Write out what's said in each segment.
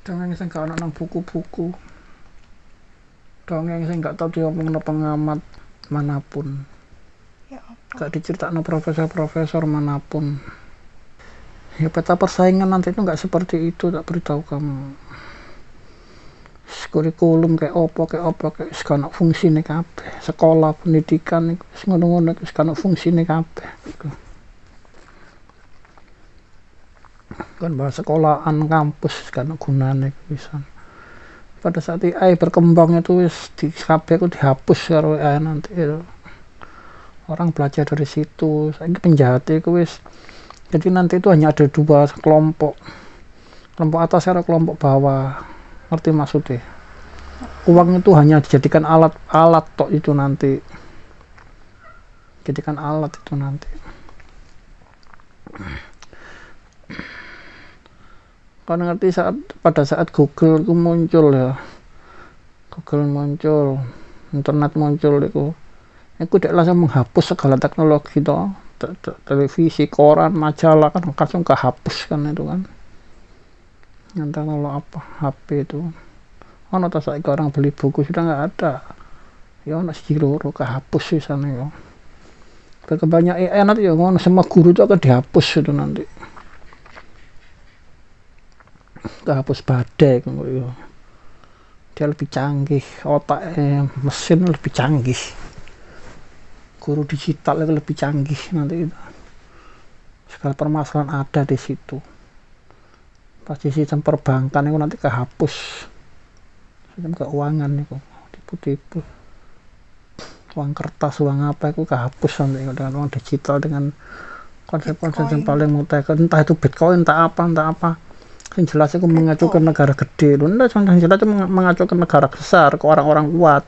Dongeng sing gak ana nang buku-buku, dongeng sing gak tau diomongno pengamat manapun, Ya apa? gak diceritakno profesor-profesor manapun. Ya peta persaingan nanti itu gak seperti itu, tak beritahu kamu. Kurikulum kayak opo kayak sekolah fungsine kabeh. Sekolah pendidikan iku wis ngono-ngono iku sekolah fungsine kabeh. Kan bahas sekolahan kampus kan gunane bisa. Pada saat AI berkembang itu wis di kabeh itu dihapus karo AI nanti itu. Orang belajar dari situ. Saiki penjahat itu wis jadi nanti itu hanya ada dua kelompok. Kelompok atas atau kelompok bawah. Ngerti maksudnya? Uang itu hanya dijadikan alat tok itu nanti. Jadikan alat itu nanti. Kau ngerti pada saat Google itu muncul ya, Google muncul, internet muncul itu dia langsung menghapus segala teknologi toh, televisi, koran, majalah kan langsung kehapus kan itu kan. Yang teknologi apa, HP itu. Ono tas saiki orang beli buku sudah nggak ada. Ya ono siji loro kehapus di sana ya. Berkembangnya AI nanti ya ngono, semua guru itu akan dihapus itu nanti. Kehapus badai kan ya. Dia lebih canggih, otak mesin lebih canggih. Guru digital itu lebih canggih nanti itu. Segala permasalahan ada di situ. Pasti sistem perbankan itu nanti kehapus. Sistem keuangan itu tipu-tipu. Uang kertas, uang apa itu kehapus nanti dengan uang digital dengan konsep-konsep yang paling mutakhir, entah itu Bitcoin, entah apa. Yang jelas itu mengacu ke negara gede, yang jelas itu mengacu ke negara besar, ke orang-orang kuat.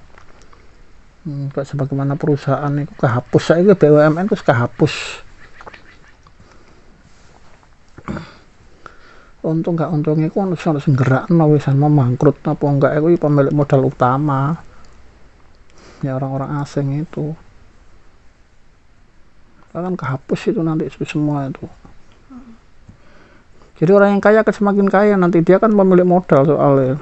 Sebagaimana perusahaan itu kehapus, saya BUMN itu kehapus. Untung gak untungnya itu harus gerak, wisan mau bangkrut apa enggak itu pemilik modal utama. Ya orang-orang asing itu kan kehapus itu nanti itu semua itu. Jadi orang yang kaya akan semakin kaya nanti, dia kan pemilik modal soalnya.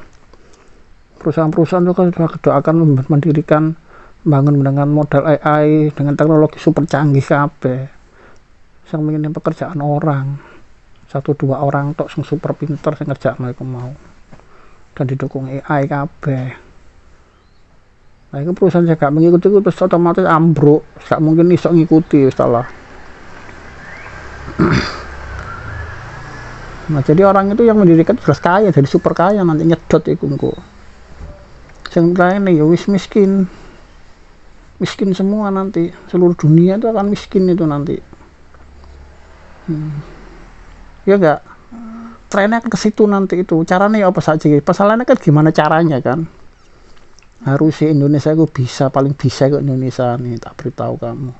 Perusahaan-perusahaan itu kan akan mendirikan bangun dengan modal AI dengan teknologi super canggih kabeh. Yang ingin pekerjaan orang 1-2 orang tok sing super pinter sing ngerjakno iku mau. Dan didukung AI kabeh. Nah, itu perusahaan saya gak mengikuti itu terus otomatis ambruk, gak mungkin iso ngikuti salah. Nah, jadi orang itu yang mendirikan jelas kaya, jadi super kaya nanti nyedot iku engko. Sing lainnya ya wis miskin semua nanti, seluruh dunia itu akan miskin itu nanti. Ya enggak? Trennya ke situ nanti itu. Caranya apa saja? Masalahnya kan gimana caranya kan? Harusnya Indonesia itu bisa, paling bisa ke Indonesia nih, tak beritahu kamu.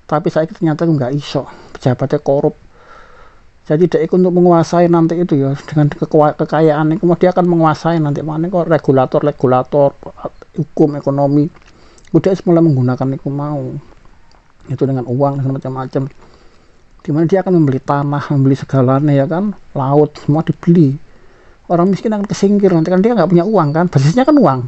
Tapi saya ternyata nggak iso, pejabatnya korup. Jadi dia untuk menguasai nanti itu ya, dengan kekayaan itu dia akan menguasai nanti mana kok regulator hukum ekonomi. Udah mulai menggunakan itu mau, itu dengan uang dan macam-macam. Dimana dia akan membeli tanah, membeli segalanya ya kan, laut semua dibeli. Orang miskin akan kesingkir nanti kan dia nggak punya uang kan, basisnya kan uang.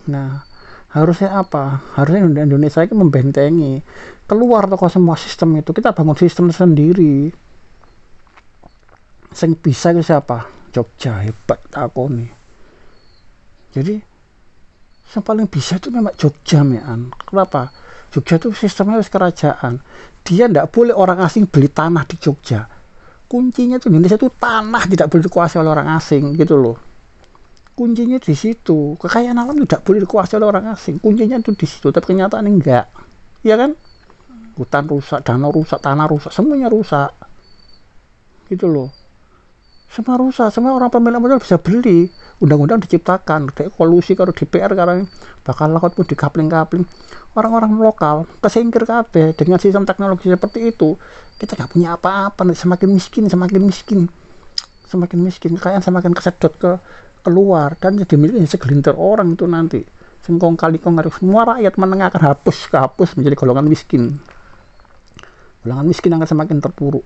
Nah, harusnya apa? Harusnya Indonesia itu membentengi, keluar toko semua sistem itu, kita bangun sistem sendiri. Yang bisa itu siapa? Jogja, hebat aku nih. Jadi yang paling bisa itu memang Jogja mean. Kenapa? Jogja itu sistemnya kerajaan. Dia tidak boleh orang asing beli tanah di Jogja. Kuncinya itu Indonesia itu tanah tidak boleh dikuasai oleh orang asing gitu loh. Kuncinya di situ. Kekayaan alam tidak boleh dikuasai oleh orang asing. Kuncinya itu di situ. Tapi kenyataan enggak. Iya kan? Hutan rusak, danau rusak, tanah rusak, semuanya rusak. Gitu loh. Semua rusak. Semua orang pemilik modal bisa beli. Undang-undang diciptakan. Kayak kolusi kalau DPR sekarang bakal lakukan pun dikapling-kapling. Orang-orang lokal kesingkir kabeh dengan sistem teknologi seperti itu. Kita nggak punya apa-apa. Semakin miskin. Kekayaan semakin kesedot keluar dan dimiliki segelintir orang itu nanti. Sengkong kali harus semua rakyat menengah akan kehapus menjadi golongan miskin. Golongan miskin akan semakin terpuruk.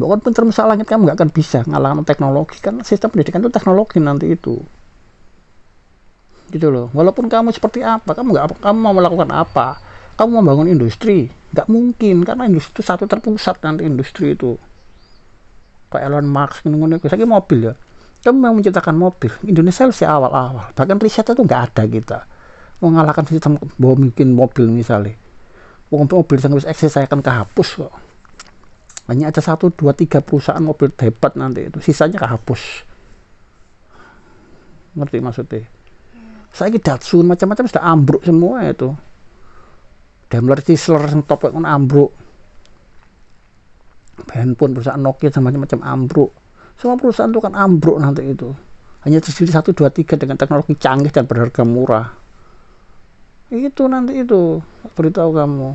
Bukan pinter misal langit, kamu nggak akan bisa ngalahkan teknologi, karena sistem pendidikan itu teknologi nanti itu. Gitu loh. Walaupun kamu seperti apa, kamu mau melakukan apa, kamu mau bangun industri, nggak mungkin, karena industri itu satu terpusat nanti industri itu. Kayak Elon Musk, saya mobil ya. Kamu mau menciptakan mobil, Indonesia masih awal-awal. Bahkan riset itu nggak ada kita. Mengalahkan sistem bahwa bikin mobil misalnya. Mobil yang harus eksis saya akan kehapus kok. Hanya ada 1, 2, 3 perusahaan mobil hebat nanti itu, sisanya kehapus. Ngerti maksudnya? Saya Datsun macam-macam sudah ambruk semua itu. Daimler Chrysler yang top kan ambruk. Handphone perusahaan Nokia sama macam-macam ambruk. Semua perusahaan itu kan ambruk nanti itu. Hanya terdiri 1, 2, 3 dengan teknologi canggih dan berharga murah. Itu nanti itu, beritahu kamu.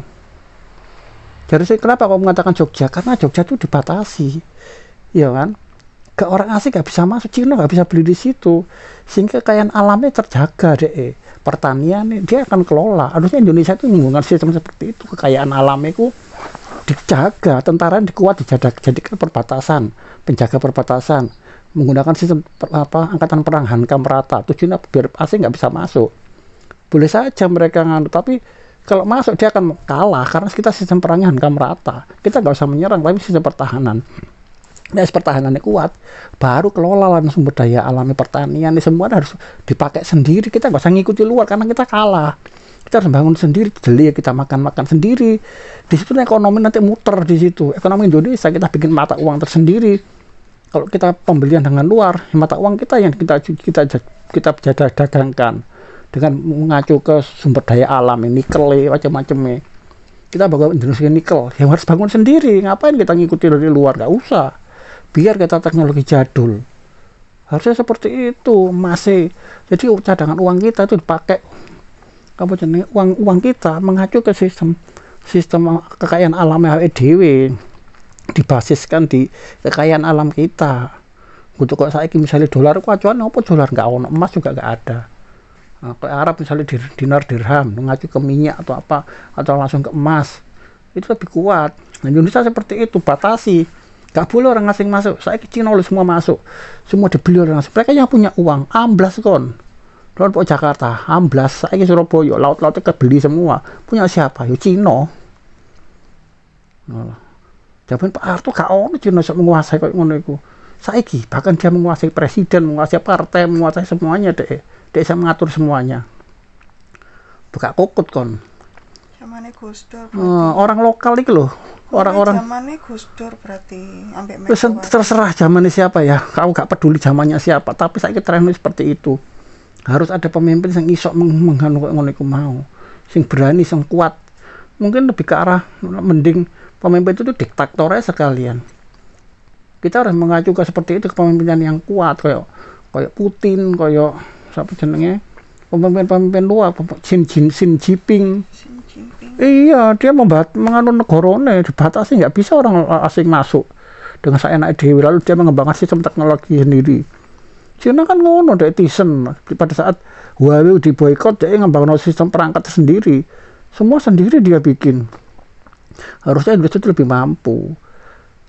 Jadi saya kenapa kamu mengatakan Jogja? Karena Jogja itu dibatasi, ya kan? Ke orang asing nggak bisa masuk, Cina nggak bisa beli di situ, sehingga kekayaan alamnya terjaga deh. Pertanian dia akan kelola. Harusnya Indonesia itu menggunakan sistem seperti itu, kekayaan alamnya itu dijaga, tentara dikuat dijadikan perbatasan, penjaga perbatasan, menggunakan sistem angkatan perang hankam rata. Tujuannya biar asing nggak bisa masuk. Boleh saja mereka nganu, tapi kalau masuk dia akan kalah karena kita sistem perangnya hankam rata. Kita nggak usah menyerang, tapi sistem pertahanan. Nah, pertahanannya kuat, baru kelola sumber daya alami pertanian. Ini semua harus dipakai sendiri. Kita nggak usah ngikuti luar karena kita kalah. Kita harus bangun sendiri, jeli kita makan sendiri. Di situ ekonomi nanti muter di situ. Ekonomi Indonesia kita bikin mata uang tersendiri. Kalau kita pembelian dengan luar, mata uang kita yang kita dagangkan dengan mengacu ke sumber daya alam, nikel, macam-macam. Kita bangun Indonesia nikel, yang harus bangun sendiri. Ngapain kita ngikuti dari luar? Nggak usah. Biar kita teknologi jadul. Harusnya seperti itu masih. Jadi cadangan uang kita itu dipakai uang kita mengacu ke sistem kekayaan alam EDW, dibasiskan di kekayaan alam kita. Untuk kok saya misalnya dolar acuan apa dolar nggak ono, emas juga nggak ada. Nah, ke Arab misalnya dinar dirham mengacu ke minyak atau apa, atau langsung ke emas, itu lebih kuat. Nah, Indonesia seperti itu, batasi, nggak boleh orang asing masuk. Saya Cina semua masuk, semua dibeli orang asing. Mereka yang punya uang amblas kon. Laut Jakarta, amblas, saya Surabaya, laut-lautnya kebeli semua. Punya siapa? Yo Cina. Nah, zaman Pak Harto gak ono Cina menguasai kayak ngono iku. Saiki bahkan dia menguasai presiden, menguasai partai, menguasai semuanya deh. Dia bisa mengatur semuanya. Buka kokut kon. Zamannya Gus Dur. Orang lokal itu loh. Orang-orang. Zamannya Gus Dur berarti ambek terserah zamannya siapa ya. Kamu gak peduli zamannya siapa. Tapi saya trennya seperti itu. Harus ada pemimpin yang isok menghanu kok ngono iku mau. Sing berani, sing kuat. Mungkin lebih ke arah mending pemimpin itu diktatornya sekalian. Kita harus mengacu ke seperti itu, kepemimpinan yang kuat kayak Putin, kayak siapa jenenge? Pemimpin luar, Xi Jinping. Iya, dia menganu negarane dibatasi, nggak bisa orang asing masuk dengan seenak dewi, lalu dia mengembangkan sistem teknologi sendiri. Cina kan ngono dek Tyson pada saat Huawei diboikot, dia ngembangin sistem perangkat sendiri, semua sendiri dia bikin. Harusnya Indonesia itu lebih mampu.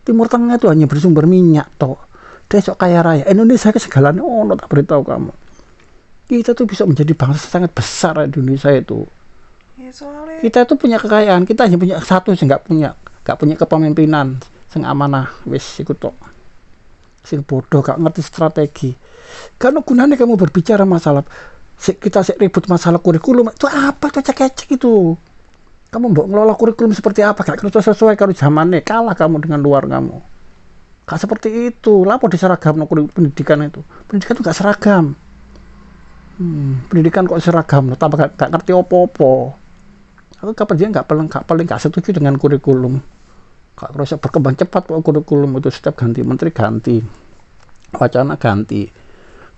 Timur Tengah itu hanya bersumber minyak toh, dia sok kaya raya. Indonesia ke segalanya ono, tak beritahu kamu. Kita tuh bisa menjadi bangsa sangat besar Indonesia itu. Ya, soalnya Kita tuh punya kekayaan, kita hanya punya satu sih, nggak punya kepemimpinan sing amanah, wis iku tok. Sing bodoh gak ngerti strategi. Karena gunanya kamu berbicara masalah kita ribut masalah kurikulum itu apa, itu cek-cek itu. Kamu mau ngelola kurikulum seperti apa, gak sesuai kalau zamannya, kalah kamu dengan luar kamu. Gak seperti itu. Lapo diseragam pendidikan itu. Pendidikan itu gak seragam. Pendidikan kok seragam, tambah gak ngerti opo-opo. Aku kapan paling gak setuju dengan kurikulum. Gak terus berkembang cepat kok kurikulum itu, setiap ganti menteri ganti, wacana ganti,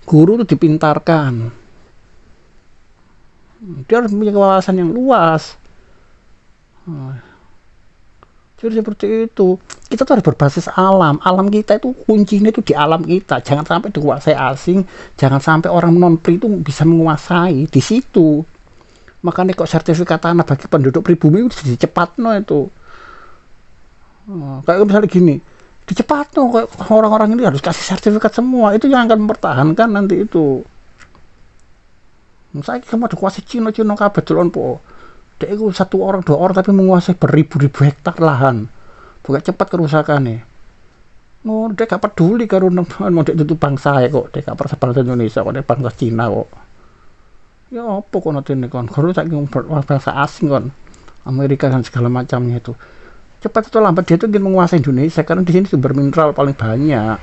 guru itu dipintarkan, dia harus punya wawasan yang luas. Jadi seperti itu, kita tuh harus berbasis alam. Alam kita itu kuncinya itu di alam kita, jangan sampai dikuasai asing, jangan sampai orang non pri itu bisa menguasai di situ. Makanya kok sertifikat tanah bagi penduduk pribumi itu cepat no itu. Kayak misalnya gini, Dicepat tuh kayak orang-orang ini harus kasih sertifikat semua, itu yang akan mempertahankan nanti itu. Saya kamu ada kuasai Cina kabeh delon po. Dek itu satu orang dua orang tapi menguasai beribu-ribu hektar lahan. Bukan cepat kerusakannya. Oh, dek gak peduli karo mau dek itu bangsa kok, dek gak perasa bangsa Indonesia kok, dek bangsa Cina kok. Ya apa kok nanti nih kon, kalau saya bangsa asing kon, Amerika dan segala macamnya itu. Cepat atau lambat dia itu ingin menguasai Indonesia karena di sini sumber mineral paling banyak.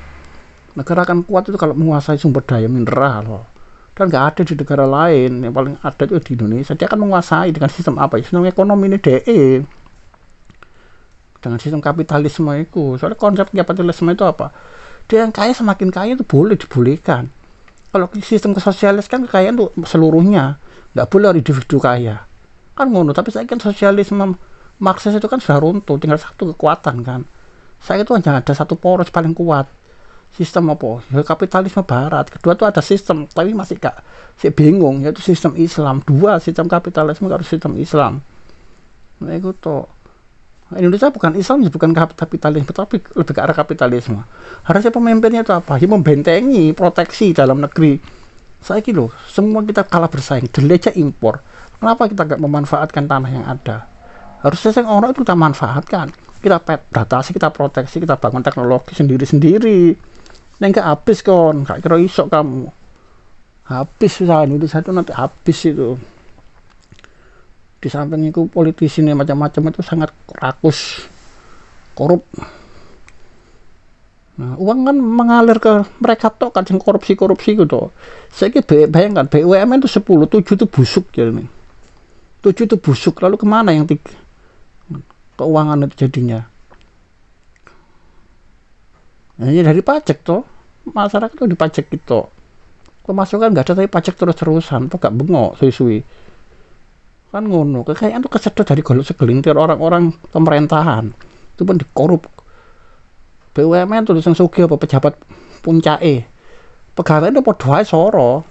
Negara akan kuat itu kalau menguasai sumber daya mineral loh. Dan nggak ada di negara lain, yang paling ada itu di Indonesia. Dia akan menguasai dengan sistem apa? Sistem ekonomi ini DE, dengan sistem kapitalisme itu. Soalnya konsep kapitalisme itu apa? Dia yang kaya semakin kaya itu boleh dibolehkan. Kalau sistem sosialis kan kekayaan tuh seluruhnya, nggak boleh individu kaya. Kan ngono. Tapi saya kan sosialisme Marxis itu kan sudah runtuh, tinggal satu kekuatan kan. Saya itu hanya ada satu poros paling kuat. Sistem apa? Ya, kapitalisme barat. Kedua tuh ada sistem, tapi masih saya bingung, yaitu sistem Islam. Dua, sistem kapitalisme harus sistem Islam. Nah itu tuh. Indonesia bukan Islam, bukan kapitalisme, tapi lebih ke arah kapitalisme. Harusnya pemimpinnya itu apa? Ya membentengi, proteksi dalam negeri. Saya loh, semua kita kalah bersaing, delejah impor. Kenapa kita nggak memanfaatkan tanah yang ada? Harusnya orang itu kita manfaatkan. Kita batasi, kita proteksi, kita bangun teknologi sendiri-sendiri. Yang gak habis kon, gak kira isok kamu. Habis usaha Indonesia itu nanti habis itu. Di samping itu politisi ini macam-macam itu sangat rakus, korup. Nah, uang kan mengalir ke mereka tok kan yang korupsi gitu. Saya kira bayangkan BUMN itu 10, 7 itu busuk ya ini. 7 itu busuk, lalu kemana yang 3? Keuangan itu jadinya. Nah, ini dari pajak toh, masyarakat itu dipajak gitu. Pemasukan nggak ada tapi pajak terus-terusan, kok gak bengok suwi-suwi. Kan ngono, kekayaan itu kesedot dari golok segelintir orang-orang pemerintahan. Itu pun dikorup. BUMN tulisan sugih apa pejabat puncake. Pegawai itu padha soro.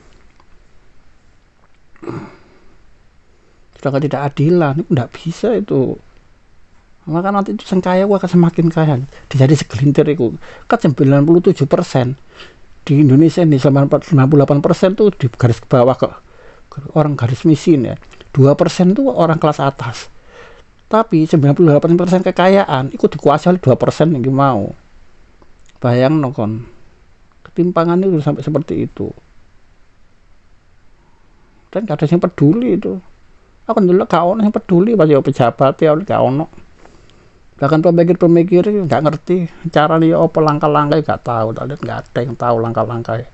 Sudah tidak adilan, itu enggak bisa itu. Maka nanti itu sang kaya akan semakin kaya. Jadi segelintir itu. Kan 97% di Indonesia ini 58% tuh di garis bawah ke orang garis miskin ya. 2% tuh orang kelas atas. Tapi 98% kekayaan itu dikuasai oleh 2% yang mau. Bayang nokon. Ketimpangan itu sampai seperti itu. Dan gak ada yang peduli itu. Aku dulu gak ono yang peduli pas ya pejabat ya gak ono. Bahkan pemikir nggak ngerti cara dia apa langkah-langkah nggak tahu, nggak ada yang tahu langkah-langkah.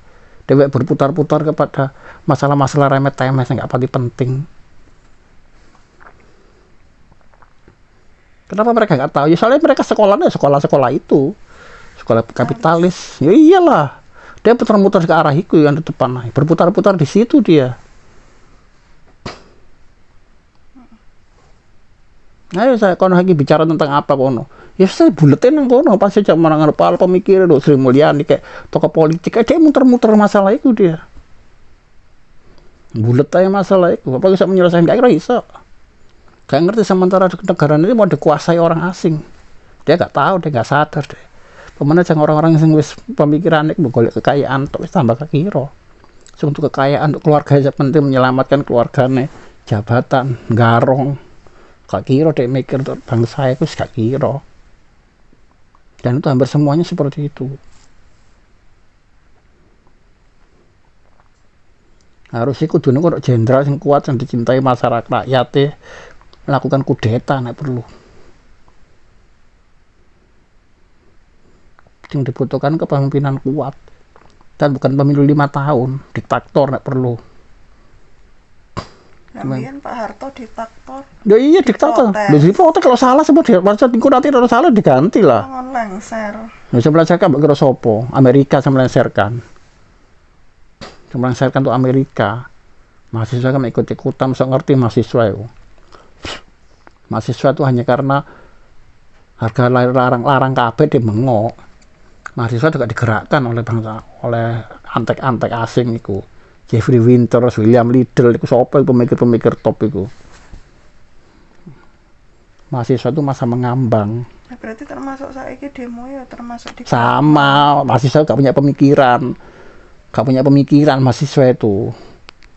Dewek berputar-putar kepada masalah-masalah remeh-temeh yang nggak pasti penting. Kenapa mereka nggak tahu? Ya soalnya mereka sekolahnya sekolah itu, sekolah kapitalis. Ya iyalah, dia putar-putar ke arah itu yang di depan, berputar-putar di situ dia. Ayo saya kono lagi bicara tentang apa kono. Ya saya buletin nang kono pasti cak marang kepala pemikir do Sri Mulyani kayak tokoh politik dia muter-muter masalah itu dia. Bulet aja masalah itu. Apa bisa menyelesaikan gak kira iso. Gak ngerti sementara negara ini mau dikuasai orang asing. Dia gak tahu, dia gak sadar deh. Pemana jangan orang-orang yang wis pemikiran itu golek kekayaan untuk tambah kekiro. So, untuk kekayaan untuk keluarga aja penting menyelamatkan keluarganya, jabatan, garong. Gak kira dek mikir untuk bangsa itu gak kira. Dan itu hampir semuanya seperti itu. Harus ikut dulu kok jenderal yang kuat yang dicintai masyarakat rakyat melakukan kudeta nek perlu. Yang dibutuhkan kepemimpinan kuat dan bukan pemilu 5 tahun, diktator nek perlu. Kemudian Pak Harto diktator. Ya iya diktator. Lho diprotes kalau salah sebut dia masa nanti kalau salah diganti lah. Jangan lengser. Ya saya melengsarkan mbak kira sopo. Amerika saya melengsarkan. Saya melengsarkan untuk Amerika. Mahasiswa kan ikut-ikutan, saya ngerti mahasiswa itu. Mahasiswa itu hanya karena harga larang kabeh dia mengok. Mahasiswa juga digerakkan oleh bangsa, oleh antek-antek asing itu. Jeffrey Winters, William Liddell, itu siapa pemikir-pemikir top itu. Mahasiswa itu masa mengambang. Nah, berarti termasuk saiki demo ya termasuk di Sama, mahasiswa gak punya pemikiran. Gak punya pemikiran mahasiswa itu.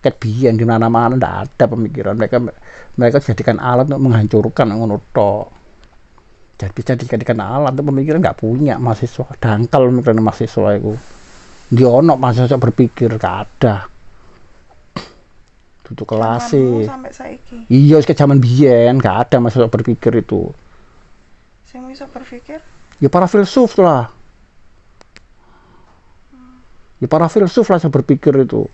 Kayak biyen di mana-mana ndak ada pemikiran. Mereka dijadikan alat untuk menghancurkan ngono tok. Jadi bisa dijadikan alat untuk pemikiran nggak punya mahasiswa. Dangkal pemikiran mahasiswa itu. Di ono mahasiswa berpikir gak ada. Tutup kelas sih. sampai saiki. Iya, ke zaman biyen gak ada mahasiswa berpikir itu. Sing bisa berpikir Ya para filsuf lah. Ya para filsuf lah yang berpikir itu.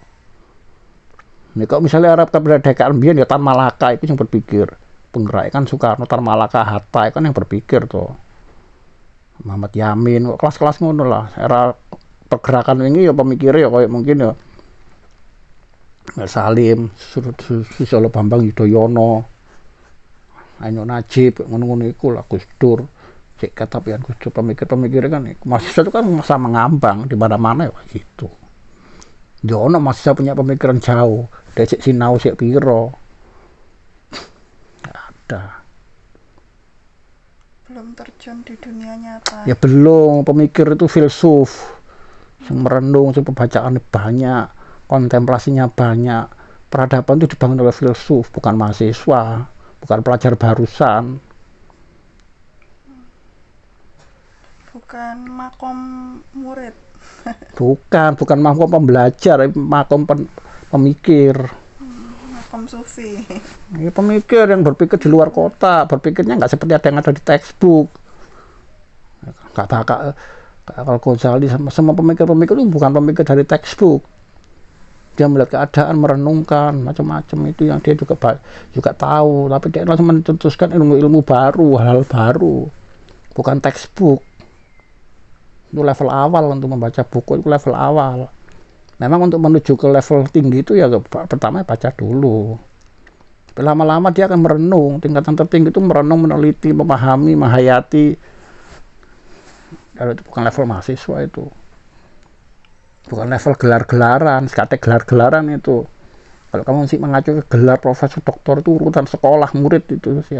Nih kalau misalnya Arab kemerdekaan biyen ya Tan Malaka itu yang berpikir. Penggerak kan Soekarno, Tan Malaka, Hatta itu kan yang berpikir tuh. Muhammad Yamin, kelas-kelas ngono lah. Era pergerakan ini ya pemikirnya ya kayak mungkin ya Salim, Susilo Bambang Yudhoyono, Ainun Najib, ngono-ngono iku lah, Gus Dur. Cek kata pian Gus Dur pemikir-pemikir kan mahasiswa itu kan masa mengambang di mana-mana ya gitu. Jono mahasiswa punya pemikiran jauh, dari cek sinau cek piro. Nggak ada. belum terjun di dunia nyata. Ya belum, pemikir itu filsuf. Yang merenung, pembacaan banyak, kontemplasinya banyak. Peradaban itu dibangun oleh filsuf, bukan mahasiswa, bukan pelajar barusan. Bukan makom murid. Bukan makom pembelajar, makom pemikir. Makom sufi. Ini pemikir yang berpikir di luar kota, berpikirnya nggak seperti ada yang ada di textbook. Nggak bakal kalau Ghazali sama semua pemikir-pemikir itu bukan pemikir dari textbook. Dia melihat keadaan, merenungkan macam-macam itu yang dia juga tahu, tapi dia langsung mencetuskan ilmu-ilmu baru, hal-hal baru, bukan textbook. Itu level awal untuk membaca buku, itu level awal. Memang untuk menuju ke level tinggi itu ya pertama baca dulu. Tapi lama-lama dia akan merenung, tingkatan tertinggi itu merenung, meneliti, memahami, menghayati. Kalau itu bukan level mahasiswa itu. Bukan level gelar-gelaran, sekate gelar-gelaran itu. Kalau kamu masih mengacu ke gelar profesor doktor itu urutan sekolah murid itu sih.